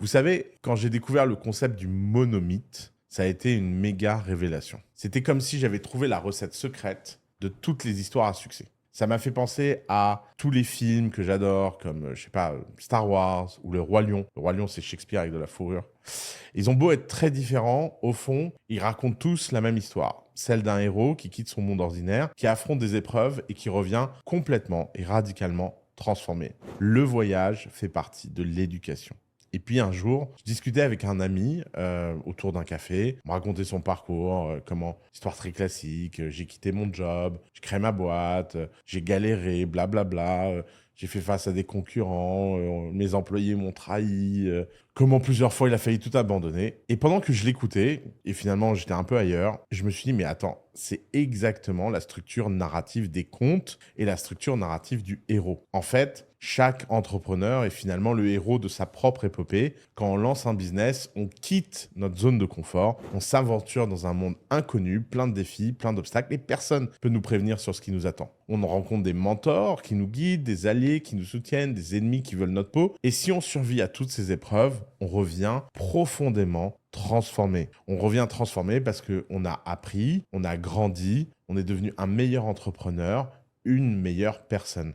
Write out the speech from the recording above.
Vous savez, quand j'ai découvert le concept du monomythe, ça a été une méga révélation. C'était comme si j'avais trouvé la recette secrète de toutes les histoires à succès. Ça m'a fait penser à tous les films que j'adore, comme, je sais pas, Star Wars ou Le Roi Lion. Le Roi Lion, c'est Shakespeare avec de la fourrure. Ils ont beau être très différents, au fond, ils racontent tous la même histoire. Celle d'un héros qui quitte son monde ordinaire, qui affronte des épreuves et qui revient complètement et radicalement transformé. Le voyage fait partie de l'éducation. Et puis un jour, je discutais avec un ami autour d'un café, il me racontait son parcours, comment, histoire très classique, j'ai quitté mon job, je crée ma boîte, j'ai galéré, blablabla, j'ai fait face à des concurrents, mes employés m'ont trahi, comment plusieurs fois il a failli tout abandonner. Et pendant que je l'écoutais, et finalement j'étais un peu ailleurs, je me suis dit, mais attends, c'est exactement la structure narrative des contes et la structure narrative du héros. En fait, chaque entrepreneur est finalement le héros de sa propre épopée. Quand on lance un business, on quitte notre zone de confort, on s'aventure dans un monde inconnu, plein de défis, plein d'obstacles, et personne ne peut nous prévenir sur ce qui nous attend. On rencontre des mentors qui nous guident, des alliés qui nous soutiennent, des ennemis qui veulent notre peau. Et si on survit à toutes ces épreuves, on revient profondément transformé. On revient transformé parce qu'on a appris, on a grandi, on est devenu un meilleur entrepreneur, une meilleure personne.